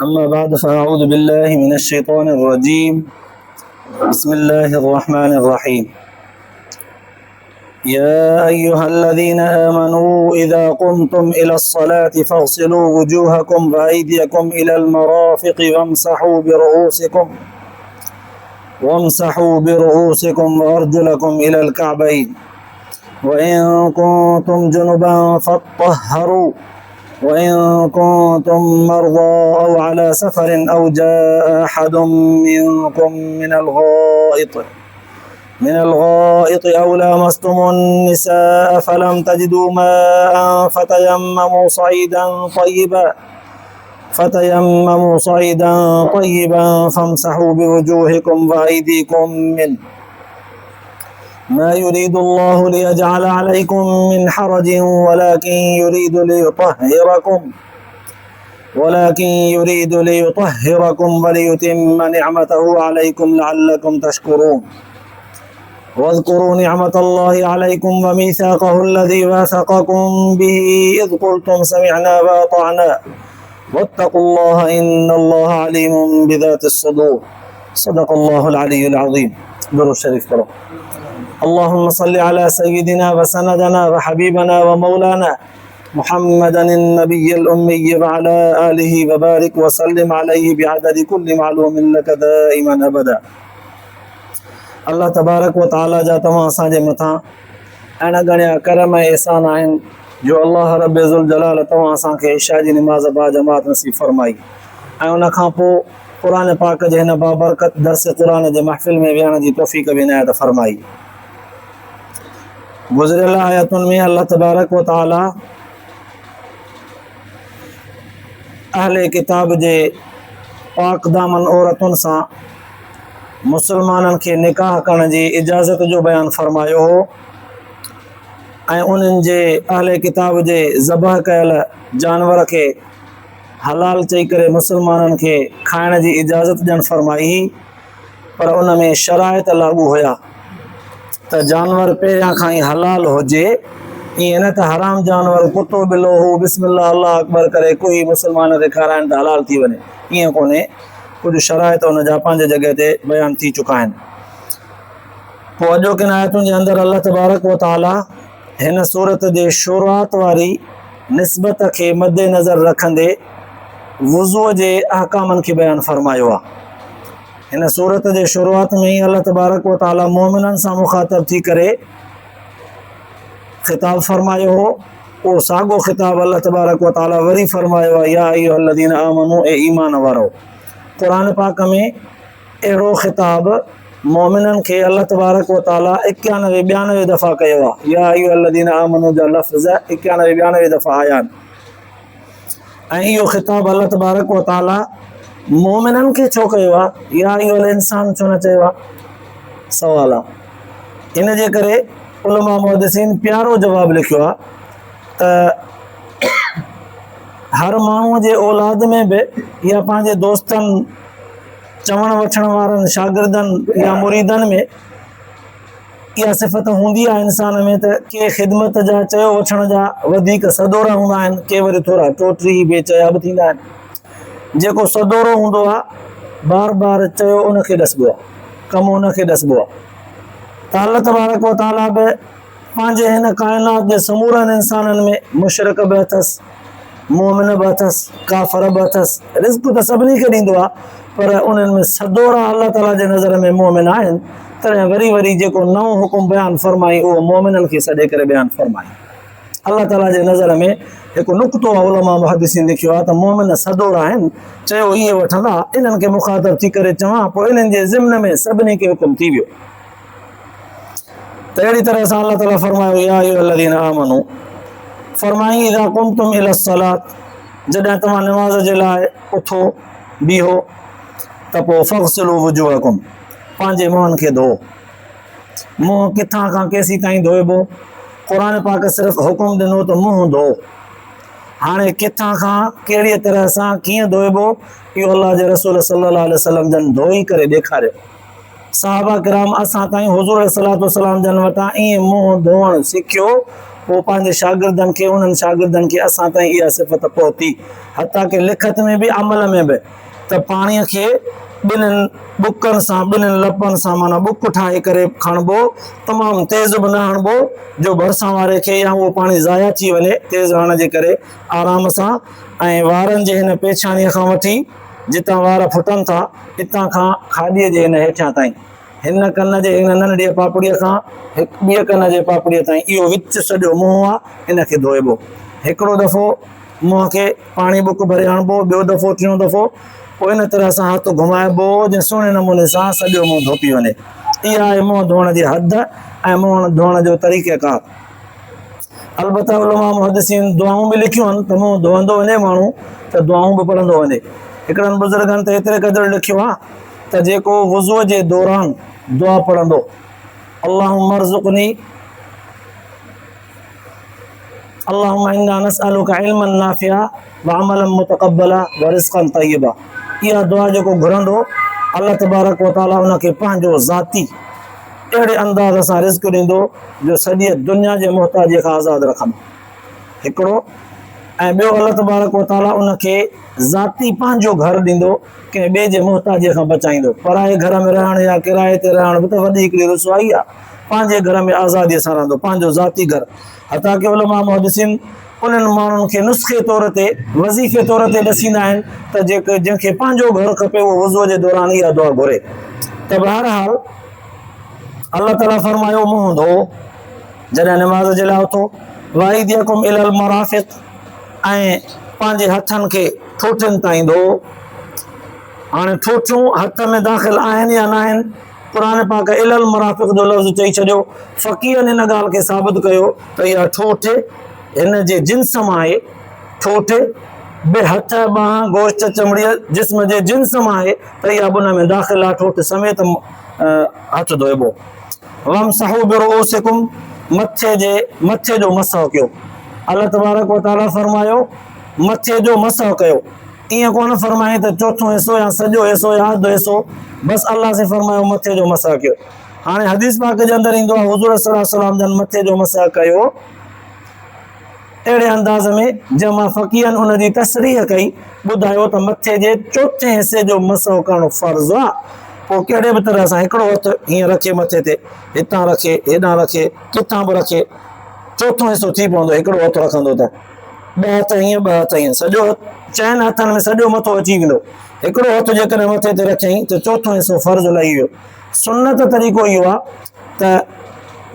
أما بعد فأعوذ بالله من الشيطان الرجيم. بسم الله الرحمن الرحيم. يا أيها الذين آمنوا إذا قمتم إلى الصلاة فاغسلوا وجوهكم وأيديكم إلى المرافق وامسحوا برؤوسكم وأرجلكم إلى الكعبين وإن كنتم جنبا فاطهروا وإن كنتم مرضى أو على سفر أو جاء أحد منكم من الغائط أو لامستم النساء فلم تجدوا ماء فتيمموا صعيدا طيبا فامسحوا بوجوهكم وأيديكم منه ما يريد الله ليجعل عليكم من حرج ولكن يريد ليطهركم وليتم نعمته عليكم لعلكم تشكرون. واذكروا نعمة الله عليكم وميثاقه الذي واثقكم به إذ قلتم سمعنا وأطعنا واتقوا الله إن الله عليم بذات الصدور. صدق الله العلي العظيم. درود الشريف करो. اللهم صل على سيدنا وسندنا وحبيبنا ومولانا محمد النبي الأمي وعلى آله وبارك وسلم عليه بعدد كل معلوم لك دائما أبدا. अल्लाह तबारक व ताला जा तव्हां असांजे मथां अहिड़ा घणा करम ऐं एहसान आहिनि जो अल्लाह रब ज़ुल जलाल तव्हां असांखे इशा जी निमाज़ बा जमात नसीब फरमाई ऐं उन खां पोइ क़ुरान पाक जे हिन बाबरकत दर्स क़ुरान जे महफ़िल में विहण जी तौफ़ीक़ बि इनायत फरमाई। गुज़िरियल आयतुनि में अल्लाह तबारक व ताला अहले किताब जे पाक दामन औरतुनि सां मुसलमाननि खे निकाह करण जी इजाज़त जो बयानु फरमायो हो ऐं उन्हनि जे अहले किताब जे ज़बह कयल जानवर खे हलाल चई करे मुसलमाननि खे खाइण जी इजाज़त ॾियणु फरमाई हुई, पर उन में शराइत लागू हुया त जानवर पहिरियां खां ई हलाल हुजे। ईअं न त हराम जानवर कुतो बिलो हो बिस्मिल्लाह अल्लाह अकबर करे कोई मुसलमान खे खाराइण त हलाल थी वञे, ईअं कोन्हे। कुझु शराइत उन जा पंहिंजे जॻह ते बयानु थी चुका आहिनि। पोइ अॼोकिन आयतुनि जे अंदरि अल्लाह तबारक व ताला हिन सूरत जे शुरूआत वारी निस्बत खे मदे नज़र रखंदे वुज़ूअ जे अहकामनि खे बयानु फरमायो आहे। हिन सूरत जे शुरूआत में ई अल्लाह तबारक व ताला मोमिननि सां मुखातब थी करे ख़िताब फरमायो हो। उहो साॻियो ख़िताब अल्लाह तबारक व ताला वरी फरमायो आहे या अय्युहल्लज़ीना आमनू ए ईमान वारो। क़ुरान पाक में अहिड़ो ख़िताब मोमिननि खे अल्लाह तबारक व ताला 91-92 दफ़ा कयो आहे। या अय्युहल्लज़ीना आमनू जा लफ़्ज़ 91-92 दफ़ा आया आहिनि ऐं इहो ख़िताब अल्लाह तबारक व ताला मोमिननि खे छो कयो आहे? या अय्युहल इंसान छो न चयो आहे? सवाल आहे। इन जे करे उलमा मुहद्दिसीन प्यारो जवाबु लिखियो आहे त हर माण्हूअ जे औलाद में बि या पंहिंजे दोस्तनि चवण वठण वारनि शागिर्दनि या मुरीदनि में इहा सिफ़त हूंदी आहे इंसान में त के ख़िदमत जा चयो वठण जा वधीक सदोरा हूंदा आहिनि, के वरी थोरा टोटरी बेचया बि थींदा आहिनि। जेको सदोरो हूंदो आहे बार बार चयो उनखे ॾसबो आहे, कमु उनखे ॾसबो आहे। त अल्लाह तबारक व ताला बि पंहिंजे हिन काइनात जे समूरनि इंसाननि में मुशरिक बि अथसि, मोमिन बि अथसि, काफ़र बि अथसि। रिज़्क़ त सभिनी खे ॾींदो आहे, पर उन्हनि में सदोरा अल्लाह ताला जे नज़र में मोमिन आहिनि। तॾहिं वरी जेको नओं हुकुम बयानु फरमाई उहो मोमिननि खे सॾे करे बयानु फरमाई। अल्लाह ताला जे नज़र में हिकु नुक़्तो आहे, उलमा मुहद्दिसीन लिखियो आहे त मोमिन सदोरा आहिनि। चयो इहे वठंदा, इन्हनि खे मुखातब थी करे चवां, पोइ इन्हनि जे ज़िम्न में सभिनी खे हुकुम थी वियो। त अहिड़ी तरह सां अल्लाह ताला फरमायो या अय्युहल्लज़ीना आमनू, फरमाई इज़ा क़ुमतुम इलस्सलात, जॾहिं तव्हां निमाज़ जे लाइ उथो बीहो त पोइ फ़ग़्सिलू वुजूहकुम, पंहिंजे मुंहंनि खे धो। मुंहुं किथां खां केसीं ताईं धोइबो? क़ुरान पाक सिर्फ़ु हुकुम ॾिनो त मुंहुं धो। हाणे किथां खां कहिड़ीअ तरह सां कीअं धोइबो इहो अल्लाह जे रसूल सल्लल्लाहु अलैहि वसल्लम जन धोई करे ॾेखारियो। सहाबा किराम असां ताईं हुज़ूर अलैहि सलातो वसलाम जन वटां ईअं मुंहुं धोअणु सिखियो पोइ पंहिंजे शागिर्दनि खे उन्हनि शागिर्दनि खे असां ताईं इहा सिफ़त पहुती, हता की लिखत में बि अमल में बि, त पाणीअ खे ॿिन्हिनि बुकनि सां ॿिन्हिनि लपनि सां माना बुक ठाहे करे खणिबो, तमामु तेज़ बि न हणिबो जो भरिसां वारे खे या उहो पाणी ज़ाया थी वञे, तेज़ हणण जे करे आराम सां। ऐं वारनि जे हिन पेछाणीअ खां वठी जितां वार फुटनि था हितां खां खाॾीअ जे हिन हेठियां ताईं, हिन कन जे हिन नंढड़ीअ पापड़ीअ खां ॿिए कन जे पापड़ीअ ताईं इहो विच सॼो मुंहुं आहे, इन खे धोइबो। हिकिड़ो दफ़ो मुंहं खे पाणी बुक भरे हणिबो, ॿियो दफ़ो टियों दफ़ो, पोइ इन तरह सां हथ घुमाइबो जीअं सुहिणे नमूने सां सॼो मुंहुं धोपी वञे। इहा आहे मुंहुं धोअण जी हद ऐं मुंहुं धोअण जो तरीक़ेकार। अलबत्ता उलमा मुहद्दिसीन दुआऊं बि लिखियूं आहिनि त मुंहुं धोअंदो वञे माण्हू त दुआऊं बि पढ़ंदो वञे। हिकिड़नि बुज़ुर्गनि त एतिरे क़दुरु लिखियो आहे त जेको वुज़ूअ जे दौरान दुआ पढ़ंदो, अल्लाहुम्मा अर्ज़ुक़नी अल्लाहुम्मा इन्ना नस्अलुका इल्मन नाफ़िआ व अमलन मुतक़ब्बला व रिज़्क़न तय्यबा, इहा दुआ जेको घुरंदो अल्लाह तबारक व तआला उनखे पंहिंजो ज़ाती अहिड़े अंदाज़ सां रिज़्क़ ॾींदो जो सॼी दुनिया जे मुहताजीअ खां आज़ादु रखंदो, हिकिड़ो। ऐं ॿियो अल्लाह तबारक व तआला उनखे ज़ाती पंहिंजो घरु ॾींदो, कंहिं ॿिए जे मुहताजीअ खां बचाईंदो। पराए घर में रहण या किराए ते रहण बि त वॾी हिकिड़ी रुसवाई आहे, पंहिंजे घर में आज़ादीअ सां रहंदो, पंहिंजो ज़ाती घरु। हता की उलमा मुहद्दिसीन उन्हनि माण्हुनि खे नुस्खे तौर ते वज़ीफ़े तौर ते ॾसींदा आहिनि त जेके जंहिंखे पंहिंजो घरु खपे उहो वुज़ूअ जे दौरान इहा दुआ घुरे। त बहरहाल अल्लाह ताला फरमायो मुंहुं धो जॾहिं निमाज़ जे लाइ उथो, वाइदियकुम इलल मराफ़िक़, ऐं पंहिंजे हथनि खे ठोठियुनि ताईं धो। हाणे ठोठियूं हथ में दाख़िल आहिनि या न आहिनि, क़ुरान पाक इलल मराफ़िक़ जो लफ़्ज़ चई छॾियो। फ़क़ीहनि हिन ॻाल्हि खे साबित कयो त इहा ठोठ हिन जे जिन्स मां आहे, ठोठ बे हथ ॿांह गोश्त चमड़ीअ जिस्म जे जिन्स मां आहे त इहा उन में दाख़िल आहे, ठोठ समेत हथ धोइबो। वमसहू बिरुऊसिकुम, मथे जो मसह कयो। अल्लाह तबारक व तआला फरमायो मथे जो मसह कयो, ईअं कोन फरमाए त चोथों हिसो या सॼो हिसो या अधु हिसो, बसि अल्लाह से फरमायो मथे जो मसह कयो। हाणे हदीस पाक जे अंदरि ईंदो आहे हुज़ूर सल्लल्लाहु अलैहि वसल्लम जन मथे जो मसह कयो अहिड़े अंदाज़ में जंहिं मां फ़क़ीहनि उन जी तसरीह कई, ॿुधायो त मथे जे चोथे हिसे जो मसह करणु फ़र्ज़ु आहे। पोइ कहिड़े बि तरह सां हिकिड़ो हथु हीअं रखे मथे ते, हितां रखे हेॾां रखे किथां बि रखे, चोथों हिसो थी पवंदो हिकिड़ो हथु रखंदो त। ॿ हथ हीअं ॿ हथ हीअं, सॼो चइनि हथनि में सॼो मथो अची वेंदो। हिकिड़ो हथु जेकॾहिं मथे ते रखियईं त चोथों हिसो फ़र्ज़ु लही वियो। सुन्नत तरीक़ो इहो आहे त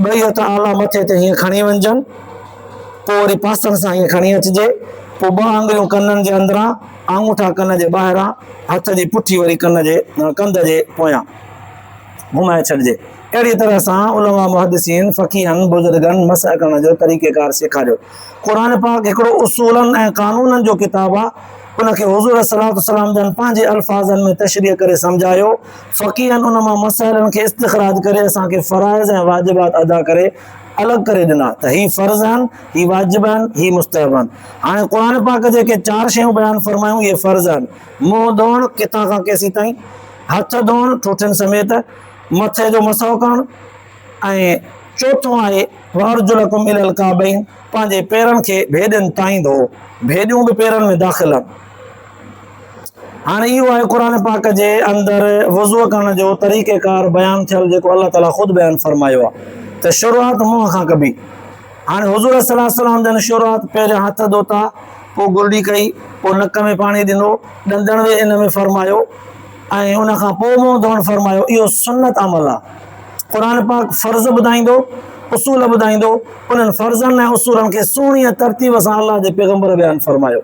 ॿई हथ आला मथे ते हीअं खणी वञजनि, पोइ वरी पासनि सां हीअं खणी अचिजे, पोइ ॿ आङुरियूं कननि जे अंदरां, आङूठा कन जे ॿाहिरां, हथ जी पुठी वरी कंध जे पोयां घुमाए छॾिजे। अहिड़ी तरह सां उलमा मुहद्दिसीन फ़क़ीहनि बुज़ुर्गनि मसह करण जो तरीक़ेकार सेखारियो। क़ुरान पाक हिकिड़ो उसूलनि ऐं कानूननि जो किताबु आहे, उनखे हुज़ूर सल्लल्लाहु अलैहि वसल्लम जन पंहिंजे अल्फाज़नि में तशरीह करे सम्झायो। फ़क़ीहनि उन मां मसाइलनि खे इस्तिख़राज करे असांखे फ़राइज़ ऐं वाजिबात अदा करे अलॻि करे ॾिना त ही फ़र्ज़ आहिनि, ही वाजिब आहिनि, ही मुस्तहब आहिनि। हाणे क़ुरान पाक जेके 4 शयूं बयानु फरमायूं इहे फ़र्ज़ आहिनि। मुंहुं धोअणु किथां खां केसीं ताईं, हथ धोअणु ठोठियुनि समेत, मथे जो मसह करणु, ऐं चोथों आहे वारजुलकुम इलल काबैन, पंहिंजे पेरनि खे भेॾियुनि ताईं धो, भेॾियूं बि पेरनि में दाख़िल आहिनि। हाणे इहो आहे क़ुरान पाक जे अंदरि वुज़ू करण जो तरीक़ेकार बयानु थियल जेको अल्लाह ताला ख़ुदि बयानु फरमायो आहे त शुरूआत मुंहं खां कबी। हाणे हुज़ूर सल्लल्लाहु अलैहि वसल्लम जन शुरूआत पहिरियां हथ धोता, पोइ गुरड़ी कई, पोइ नक में पाणी ॾिनो, ॾंदण बि इन में फरमायो, ऐं उन खां पोइ मुंहुं धोअणु फरमायो। इहो सुन्नत अमल आहे। क़ुरान पाक फ़र्ज़ ॿुधाईंदो, उसूल ॿुधाईंदो, उन्हनि फ़र्ज़नि ऐं उसूलनि खे सुहिणीअ तरतीब सां अल्लाह जे पैगम्बर बयानु फरमायो।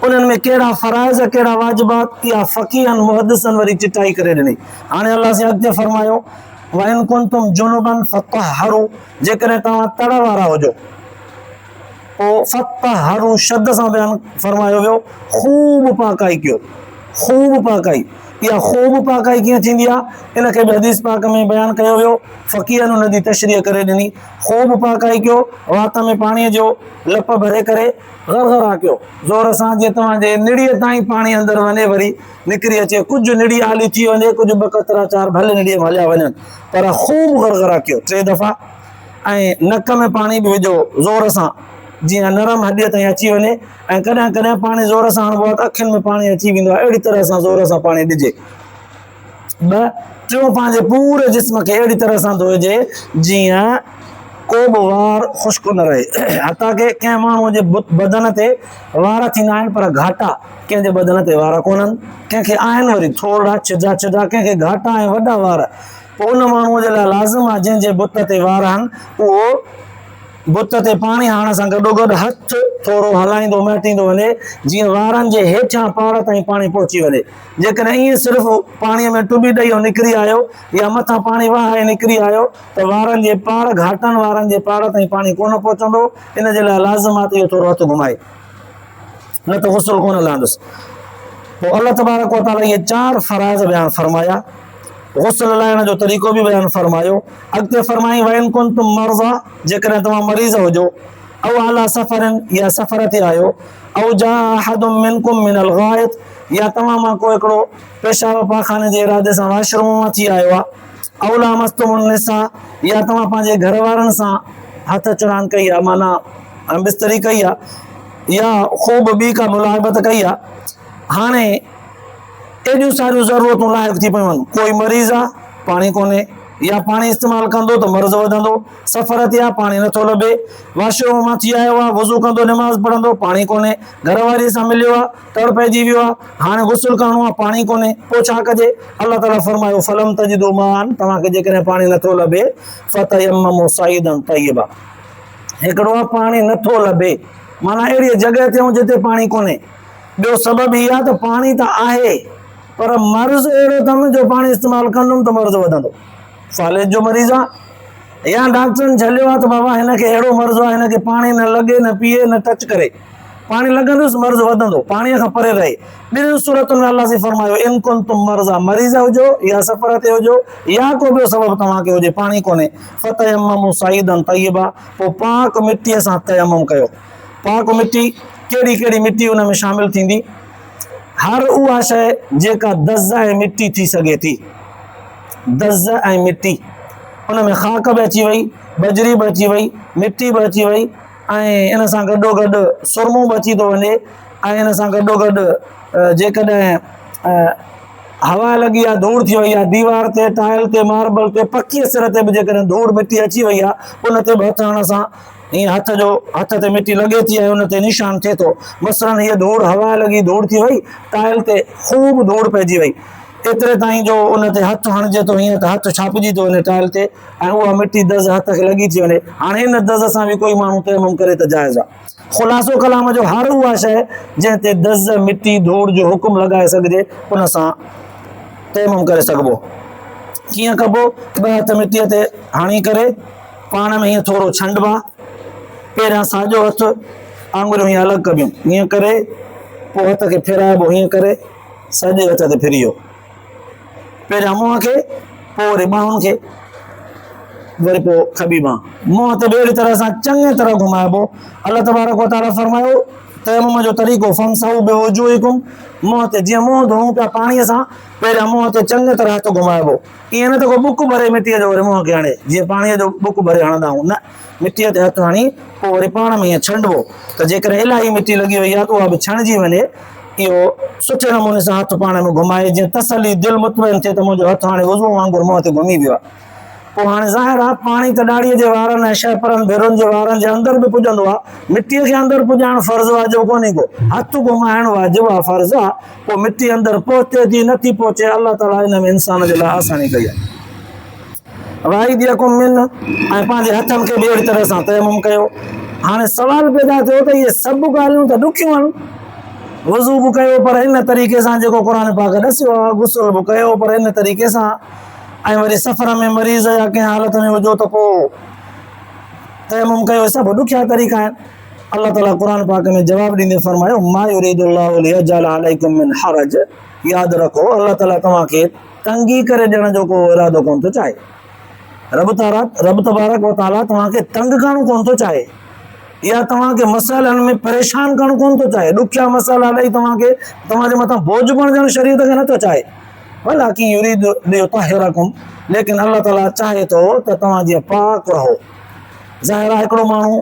उन्हनि में कहिड़ा फ़राइज़ कहिड़ा वाजिबात, इहा फ़क़ीहनि मुहद्दिसनि वरी चिटाई करे ॾिनी। हाणे अल्लाह से अॻिते फरमायो वइन कुंतुम जुनुबन फतहरु, जेकॾहिं तव्हां तड़ वारा हुजो, पोइ फतहरु शब्द सां बयानु फरमायो वियो, ख़ूब पाकाई कयो, ख़ूब पाकाई। इहा ख़ूब पाकाई कीअं थींदी आहे, इन खे बि हदीस पाक में बयानु कयो वियो, फ़क़ीहनि उन जी तशरीह करे ॾिनी। ख़ूब पाकाई कयो, वात में पाणीअ जो लप भरे करे गरगरा कयो ज़ोर सां, जीअं तव्हांजे निड़ीअ ताईं पाणी अंदरि वञे, वरी निकिरी अचे। कुझु निड़ी आली थी वञे, कुझु 2 कतरा 4 भले निड़ीअ में हलिया वञनि, पर ख़ूब गरगरा कयो 3 दफ़ा। ऐं नक में पाणी बि विझो ज़ोर सां, जीअं नरम हॾीअ ताईं अची वञे। ऐं कॾहिं कॾहिं पाणी ज़ोर सां हणिबो आहे त अखियुनि में पाणी अची वेंदो आहे, अहिड़ी तरह सां ज़ोर सां पाणी ॾिजे। टियों, पंहिंजे पूरे जिस्म खे अहिड़ी तरह सां धोइजे जीअं को बि वार ख़ुश्क न रहे। हथा के कंहिं माण्हूअ जे बदन ते वार थींदा आहिनि पर घाटा, कंहिंजे बदन ते वार कोन्हनि, कंहिंखे आहिनि वरी थोरा छिजा छिजा, कंहिंखे घाटा ऐं वॾा वार। पोइ उन माण्हूअ जे लाइ लाज़िम आहे जंहिंजे बुत ते वार आहिनि उहो बुत ते पाणी हणण सां गॾोगॾु हथु थोरो हलाईंदो महिटींदो वञे जीअं वारनि जे हेठां पाड़ ताईं पाणी पहुची वञे। जेकॾहिं ईअं सिर्फ़ु पाणीअ में टुॿी ॾेई ऐं निकिरी आयो या मथां पाणी वहाए निकिरी आयो त वारनि जे पाड़, घाटनि वारनि जे पाड़ ताईं पाणी कोन पहुचंदो। इन जे लाइ लाज़िम आहे त इहो थोरो हथु घुमाए, न त गुस्ल कोन लहंदुसि। पोइ अल्लाह तबारक व तआला इहे 4 फ़राइज़ बयानु फरमाया। गुस्ल लाइण जो तरीक़ो बि बयानु फरमायो। अॻिते फरमाई वइन कुंतुम मर्ज़ा, जेकॾहिं तव्हां मरीज़ हुजो, औ अला सफ़रन, या सफ़र ते आयो, औ जा अहदुम मिनकुम मिनल गाइत, या तव्हां मां को हिकिड़ो पेशाब पाखाने जे इरादे सां वाशरूम मां थी आयो आहे, औ लामस्तुमुन निसा, या तव्हां पंहिंजे घर वारनि सां हथ चढ़ान कई आहे, माना बिस्तरी कई आहे, या ख़ूब ॿी का मुलाहिबत कई आहे। हाणे एॾियूं सारियूं ज़रूरतूं लाइक़ थी पयूं आहिनि। कोई मरीज़ आहे, पाणी कोन्हे, या पाणी इस्तेमालु कंदो त मर्ज़ वधंदो, सफ़र ते आहे पाणी नथो लभे, वाशरूम मां थी आयो आहे, वज़ू कंदो नमाज़ पढ़ंदो पाणी कोन्हे, घरवारीअ सां मिलियो आहे तड़ पइजी वियो आहे, हाणे गुस्ल करिणो आहे पाणी कोन्हे, पोइ छा कजे? अल्लाह ताला फरमायो फलम तजिदू मान, तव्हांखे जेकॾहिं पाणी नथो लभे फतयम्ममू सईदन तय्यबा, हिकिड़ो आहे पाणी नथो लभे, माना अहिड़ी जॻह ते जिते पाणी कोन्हे। ॿियो सबबु इहा आहे त पाणी त आहे पर मर्ज़ अहिड़ो अथमि जो पाणी इस्तेमालु कंदुमि त मर्ज़ वधंदो। फालेज जो मरीज़ आहे या डॉक्टरनि झलियो आहे त बाबा हिनखे अहिड़ो मर्ज़ आहे, हिनखे पाणी न लॻे, न पीए, न टच करे, पाणी लॻंदुसि मर्ज़ वधंदो, पाणीअ खां परे रहे। ॿिनि सूरतुनि में अल्लाह से फरमायो इन कुंतुम मर्ज़ा, मरीज़ हुजो या सफ़र ते हुजो या को ॿियो सबबु तव्हांखे हुजे, पाणी कोन्हे, फतयम्ममू सईदन तय्यबा, पोइ पाक मिटीअ सां तयम्मुम कयो। पाक मिटी कहिड़ी कहिड़ी मिटी हुन में शामिल थींदी? हर उहा शइ जेका दज़ ऐं मिटी थी सघे थी, दज़ ऐं मिटी, उन में ख़ाक बि अची वई, बजरी बि अची वई, मिटी बि अची वई, ऐं इन सां गॾोगॾु सुरमो बि अची थो वञे, ऐं इन सां गॾोगॾु जेकॾहिं हवा लॻी आहे, धूड़ थी वई आहे, दीवार ते, टाइल ते, मार्बल ते, पकीअ सिर ते बि जेकॾहिं धूड़ मिटी अची वई आहे, उन ते बि हथ हणण सां हीअं हथ ते मिटी लॻे थी ऐं उन ते निशान थिए थो। मसलन हीअ धूड़ हवा लॻी धूड़ थी वई, टाइल ते ख़ूब धूड़ पइजी वई, एतिरे ताईं जो उन ते हथु हणिजे थो हीअं त हथु छापिजी थो वञे टाइल ते, ऐं उहा मिटी दज़ हथ खे लॻी थी वञे। हाणे इन दज़ सां बि कोई माण्हू तयम्मुम करे त जाइज़ आहे। ख़ुलासो कलाम जो हर उहा शइ जंहिं ते दज़, मिटी, धूड़ जो हुकुम लॻाए सघिजे, उन सां तयम्मुम करे सघिबो। कीअं कबो? ॿ हथ मिटीअ ते हणी करे पाण में हीअं थोरो छंडबा, पहिरियां साॼो हथु आङुरियूं हीअं अलॻि कबियूं, हीअं करे पोइ हथ खे फिराइबो, हीअं करे साॼे हथ ते फिरियो, पहिरियां मुंहं खे, पोइ वरी ॿाहुनि खे, वरी पोइ खॿी बांह, मुंहं ते ॿेड़ी तरह सां चङी तरह घुमाइबो। अल्लाह तबारक व तआला फरमायो तयम्मुम जो तरीक़ो फमसाहू बिवुजूहिकुम, मुंहं ते जीअं मुंहुं धोऊं पिया पाणीअ सां, पहिरियां मुंहं ते चङी तरह हथु घुमाइबो। ईअं न त को बुक भरे मिटीअ जो वरी मुंहं खे हणे, जीअं पाणीअ जो बुक भरे हणंदा आहियूं, न, मिटीअ ते हथु हणी पोइ वरी पाण में हीअं छंडबो, त जेकॾहिं इलाही मिटी लॻी वई आहे त उहा बि छणिजी वञे। इहो सुठे नमूने सां हथु पाण में घुमाए, जीअं तसली, दिलि मुतमइन थिए त मुंहिंजो हथु हाणे वुज़ू वांगुरु मुंहं ते घुमी वियो आहे। पोइ हाणे ज़ाहिर आहे पाणी त ॾाड़ीअ जे वारनि ऐं शहपरनि भेरुनि जे वारनि जे अंदरि बि पुॼंदो आहे, मिटीअ खे अंदरि पुॼाइणु फ़र्ज़ु वाजिबु कोन्हे को, हथु घुमाइणु वाजिबु आहे, फ़र्ज़ु आहे। पोइ मिटी अंदरि पहुचे थी नथी पहुचे, अल्लाह ताला हिन में इंसान जे लाइ आसानी कई आहे। वाइदियकुम मिन, ऐं पंहिंजे हथनि खे बि अहिड़ी तरह सां तयम्मुम कयो। हाणे सवाल पैदा थियो त इहे सभु ॻाल्हियूं त ॾुखियूं आहिनि, वज़ू बि कयो पर इन तरीक़े सां जेको क़ुर पाक ॾसियो आहे, गुस्ल बि कयो पर इन तरीक़े सां, ऐं वरी सफ़र में मरीज़ या कंहिं हालत में हुजो त पोइ तयम्मुम कयो, सभु ॾुखिया तरीक़ा आहिनि। अल्लाह ताला क़ुर पाक में जवाबु ॾींदे फरमायो मा युरीदुल्लाहु लियजअल अलैकुम मिन हरज, यादि रखो अल्लाह ताला तव्हांखे तंगी करे ॾियण जो को इरादो कोन थो चाहे। रब तबारक व तआला तव्हांखे तंग करणु कोन थो चाहे, या तव्हांखे मसइलनि में परेशान करणु कोन थो चाहे, ॾुखिया मसइला ॾेई तव्हांखे तव्हांजे मथां बोझ बणजणु शरीयत खे नथो चाहे। वलाकिन युरीदु लियुतहिरकुम, लेकिन अल्लाह ताला चाहे थो त तव्हां जीअं पाक रहो, ज़ाहिर आहे हिकिड़ो माण्हू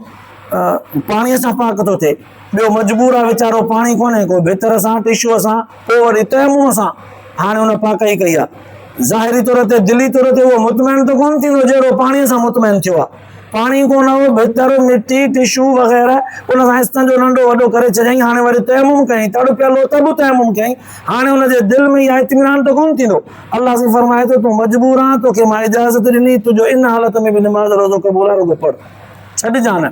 पाणीअ सां पाक थो थिए, ॿियो मजबूर आहे वीचारो, पाणी कोन्हे, को भितर सां टिशूअ सां, पोइ वरी तयमुम सां हाणे हुन पाकाई कई आहे। ज़ाहिरी तौर ते दिली तौर ते उहो मुतमइन त कोन थींदो जहिड़ो पाणीअ सां मुतमइन थियो आहे। पाणी कोन हो, भितर मिटी टिशू वग़ैरह उन सां हिस्सनि जो नंढो वॾो करे छॾियईं, हाणे वरी तयमुम कयईं, तड़ पियल हो त बि तयमुम कयईं, हाणे हुनजे दिलि में इहा इत्मीनान त कोन थींदो। अलाह से फरमाए थो, तूं मजबूर आहीं, तोखे मां इजाज़त ॾिनी, तुंहिंजो इन हालत में बि निमाज़ रोज़ो क़बूल आहे, रुगो पढ़, छॾिजां न।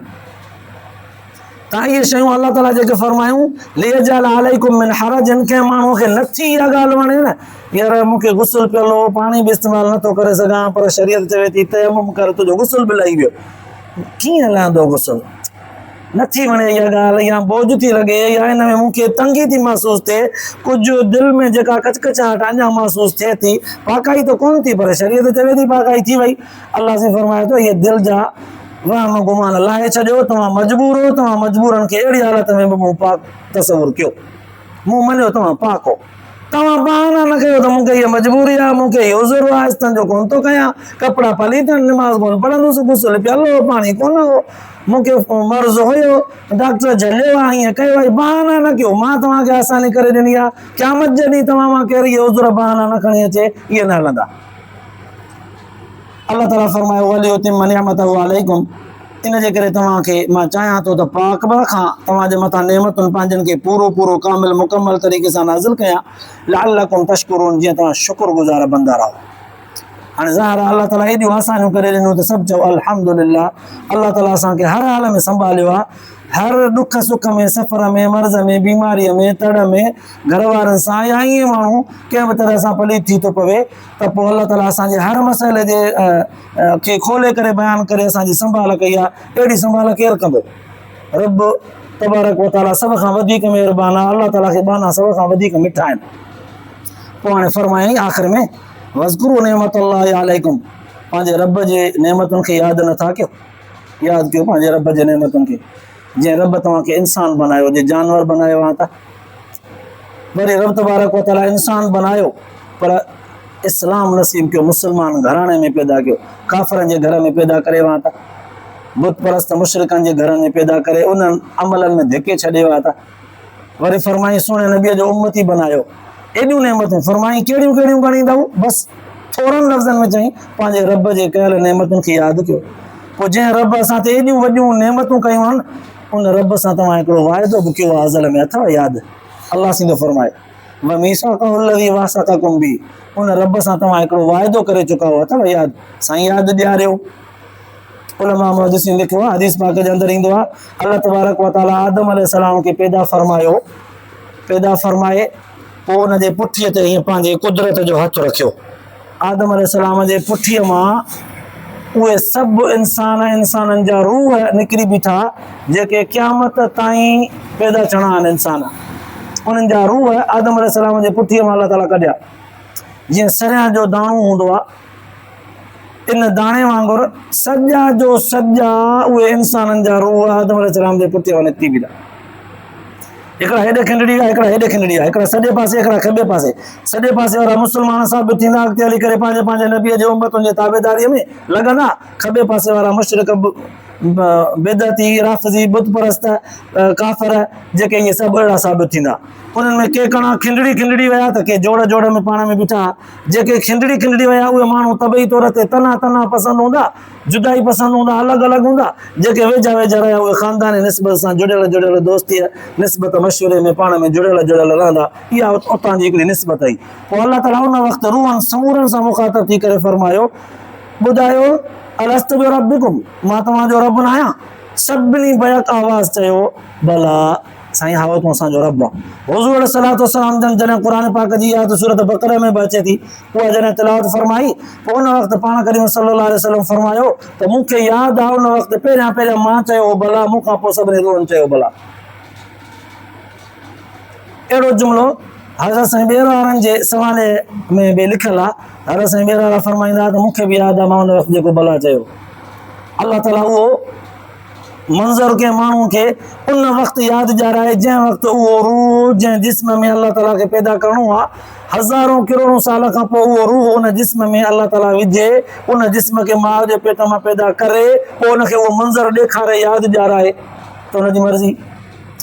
तव्हां इहे शयूं अलाह ताला जेके फरमायूं, लियजअल अलैकुम मिन हरज, जिन खे माण्हूअ खे नथी इहा ॻाल्हि वणे न, यार मूंखे गुस्ल पियल हो, पाणी बि इस्तेमालु नथो करे सघां, पर शरीयत चवे थी तयमुम कर, तुंहिंजो गुस्ल बि लही वियो, कीअं लहंदो गुस्ल? नथी वणे इहा ॻाल्हि, या बोझ थी लॻे, या हिन में मूंखे तंगी थी महसूस थिए, कुझु दिलि में जेका कचकचाहट अञा महसूस थिए थी, पाकाई त कोन थी, पर शरीयत चवे थी पाकाई थी वई। अलाह से फरमाए थो, इहे दिलि जा वहम गुमान लाहे छॾियो, तव्हां मजबूर हो, तव्हां मजबूरनि खे अहिड़ी हालत में बि मूं पाक तसवुरु कयो, मूं मञियो तव्हां पाक हो, तव्हां बहाना न कयो त मूंखे इहा मजबूरी आहे, मूंखे इहो उज़ुरु आहे, हिस्सनि जो कोन थो कयां, कपिड़ा पलीतनि, निमाज़ कोन पढ़ंदुसि, गुस्ल पियल हो, पाणी कोन हो, मूंखे मर्ज़ हुयो, डॉक्टर झलियो आहे, हीअं कयो आहे, बहाना न कयो। मां तव्हांखे आसानी करे ॾिनी आहे, क़यामत जे ॾींहुं तव्हां मां कहिड़ी उज़ुर बहाना न खणी अचे, इहे न हलंदा। अल्लाह ताला फरमायो, वलियुतिम निअमतहु अलैकुम, इन जे करे तव्हांखे मां चाहियां थो त पाक रखां, तव्हांजे मथां नेमतुनि पंहिंजनि खे पूरो पूरो कामिल मुकमल तरीक़े सां नाज़िल कयां, लअल्लकुम तशकुरून, जीअं तव्हां शुक्रगुज़ार बंदा रहो। हाणे ज़ाहिर आहे अल्लाह ताला एॾियूं आसानियूं करे ॾिनियूं त सभु चओ अल्हम्दुलिल्लाह। अल्लाह ताला असांखे हर हाल में संभालियो आहे, हर दुख सुख में, सफ़र में, मर्ज़ में, बीमारीअ में, तड़ में, घर वारनि सां, या ईअं माण्हू कंहिं बि तरह सां पलीत थी थो पवे, त पोइ अल्लाह ताला असांजे हर मसइले जे खे खोले करे बयानु करे असांजी संभाल कई आहे। अहिड़ी संभाल केरु कंदो? रब तबारक व ताला सभ खां वधीक महिरबान आहे। अल्लाह ताला खे बाना सभ खां वधीक मिठा आहिनि। पोइ हाणे फरमायईं आख़िर में, वज़कुरू नेमतुल्लाहि अलैकुम, पंहिंजे रब जे नेमतुनि खे यादि नथा कयो, यादि कयो पंहिंजे रब जे नेमतुनि खे। जीअं रब तव्हांखे इंसान बनायो, जे जानवर बनायो आहे त वरी रब तबारक व ताला इंसान बनायो, पर इस्लाम नसीब कयो, मुस्लमान घराणे में पैदा कयो, काफ़रनि जे घर में पैदा करे वहां था, बुत परस्त मुशरिकनि जे घर में पैदा करे उन्हनि अमलनि में धिके छॾे विया था। वरी फरमाई सुहिणे नबीअ जो उम्मती बनायो, एॾियूं नेमतूं फरमाई, कहिड़ियूं कहिड़ियूं ॻणींदव? बसि थोरनि लफ़्ज़नि में चई, पंहिंजे रब जे कयल नेमतुनि खे यादि कयो। पोइ जंहिं रब असां ते एॾियूं वॾियूं नेमतूं कयूं आहिनि, उन रब सां तव्हां हिकिड़ो वाइदो बि कयो आहे, अज़ल में अथव यादि? अलाह सीधो फरमाए, व मीसाक़हु अल्लज़ी वासक़कुम बिही, उन रब सां तव्हां हिकिड़ो वाइदो करे चुका हो, अथव यादि? साईं यादि ॾियारियो। उलमा मुहद्दिसीन लिखियो आहे, हदीस पाक जे अंदरि ईंदो आहे, अल्लाह तबारक व ताला आदम अलैहिस्सलाम खे पैदा फरमाए पोइ उन जे पुठीअ ते हीअं पंहिंजे कुदरत जो हथु रखियो। आदम अलैहिस्सलाम जे पुठीअ मां उहे सभु इंसाननि जा रूह निकिरी बीठा, जेके क़यामत ताईं पैदा थियणा आहिनि इंसान, उन्हनि जा रूह आदम अलैहिस्सलाम जे पुठीअ मां अल्लाह ताला कढिया। जीअं सरियां जो दाणो हूंदो आहे, इन दाणे वांगुरु सॼा जो सॼा उहे इंसाननि जा रूह आदम अलैहिस्सलाम जे पुठीअ मां निकिरी बीठा। हिकिड़ा हेॾे खिंडड़ी आहे, हिकिड़ा हेॾे खिंडड़ी आहे, हिकिड़ा सॼे पासे, हिकिड़ा खॿे पासे। सॼे पासे वारा मुस्लमान साबित थींदा, अॻिते हली करे पंहिंजे पंहिंजे नबीअ जे उम्मतुनि जे ताबेदारीअ में लॻंदा। खॿे पासे वारा मुशरिक, बेदती, राफ़िज़ी, बुत परस्त, काफ़र, जेके इहे सभु अहिड़ा साबित थींदा। उन्हनि में के कणा खिंडड़ी विया त के जोड़ जोड़ में पाण में बीठा। जेके खिंडड़ी विया उहे माण्हू तबई तौर ते तना पसंदि हूंदा, जुदाई पसंदि हूंदा, अलॻि अलॻि हूंदा। जेके वेझा रहिया उहे ख़ानदानी निस्बत सां जुड़ियल दोस्तीअ निस्बत मशवरे में पाण में जुड़ियल रहंदा। इहा उतां जी हिकिड़ी निस्बत आई। पोइ अल्लाह ताला उन वक़्तु रूहनि समूरनि सां मुख़ातब थी करे फरमायो, ॿुधायो अलस्तु बिरब्बिकुम, मां तव्हांजो रब न आहियां? सभिनी बैक आवाज़ चयो, भला साईं, हा तूं असांजो रब आहे। हुज़ूर अलैहिस्सलातु वस्सलाम जॾहिं क़ुर पाक जी आयत सूरत बक़रा में बि अचे थी, उहा जॾहिं तिलावत फरमाई, पोइ उन वक़्तु पाण करीम सल्लल्लाहु अलैहि वसल्लम फरमायो त मूंखे यादि आहे उन वक़्तु पहिरियां मां चयो भला, मूंखां पोइ सभिनी रूहनि चयो भला। अहिड़ो जुमिलो हज़रत साईं ॿेर वारनि जे सवाले में बि लिखियलु आहे। हज़रत साईं ॿेर वारा फरमाईंदा त मूंखे बि यादि आहे मां उन वक़्तु जेको भला चयो। अल्लाह ताला उहो मंज़र के माण्हू खे उन वक़्तु यादि ॾियाराए जंहिं वक़्तु उहो रूह जंहिं जिस्म में अल्लाह ताला खे पैदा करिणो आहे, हज़ारों करोड़ों साल खां पोइ उहो रूह उन जिस्म में अल्लाह ताला विझे, उन जिस्म खे माउ जे पेट मां पैदा करे, पोइ उनखे उहो मंज़र ॾेखारे यादि ॾियाराए, त उनजी मर्ज़ी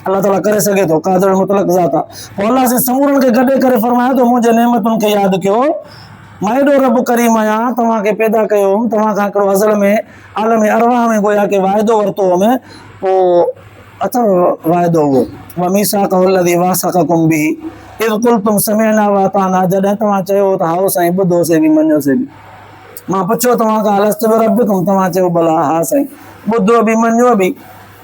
अल्लाह ताला करे सघे थो, क़ादिर मुतलक़ ज़ात आहे। पोइ अल्लाह से समूरनि खे गॾे करे फरमाए थो, मुंहिंजे नेमतुनि खे यादि कयो, मां एॾो रब करीम आहियां, तव्हांखे पैदा कयो हुउमि, तव्हां खां हिकिड़ो अज़ल में आलम अरवाह में गोया के वाइदो वरितो हुउमि, पोइ अथव वाइदो उहो वमीसाक़हु अल्लज़ी वासक़कुम बिही इज़ क़ुल्तुम समिअना व अताना, जॾहिं तव्हां चयो त हाओ साईं ॿुधोसीं बि मञियोसीं बि। मां पुछियो तव्हां खां अलस्तु बिरब्बिकुम, तव्हां चयो भला हा साईं, ॿुधो बि मञियो बि।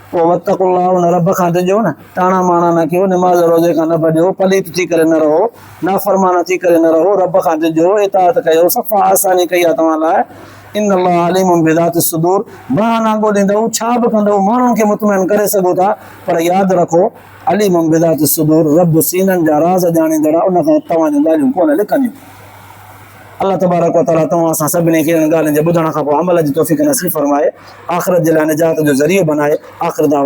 पोइ वतक़ुल्लाह, उन रब खां ॾिजो न, टाणा माणा न कयो, निमाज़ रोज़े खां न भॼो, पलीत थी करे न रहो, नाफ़रमाना थी करे न रहो, रब खां ॾिजो, इताअत कयो, सफ़ा आसानी कई आहे तव्हां लाइ। इन अल्लाह अलीमुम बिज़ाति सुदूर, बहाना ॻोल्हींदव, छा बि कंदव, माण्हुनि खे मुतमइन करे सघो था, पर यादि रखो अलीमुम बिज़ाति सुदूर, रब सीननि जा राज़ ॼाणींदड़ आहे, उन खां तव्हां जूं ॻाल्हियूं कोन लिकंदियूं। अल्लाह तबारक व तआला तव्हां असां सभिनी खे इन ॻाल्हियुनि जे ॿुधण खां पोइ अमल जी तौफ़ीक़ नसीब फरमाए, आख़िरत जे लाइ निजात जो ज़रियो बनाए। आख़िर दावा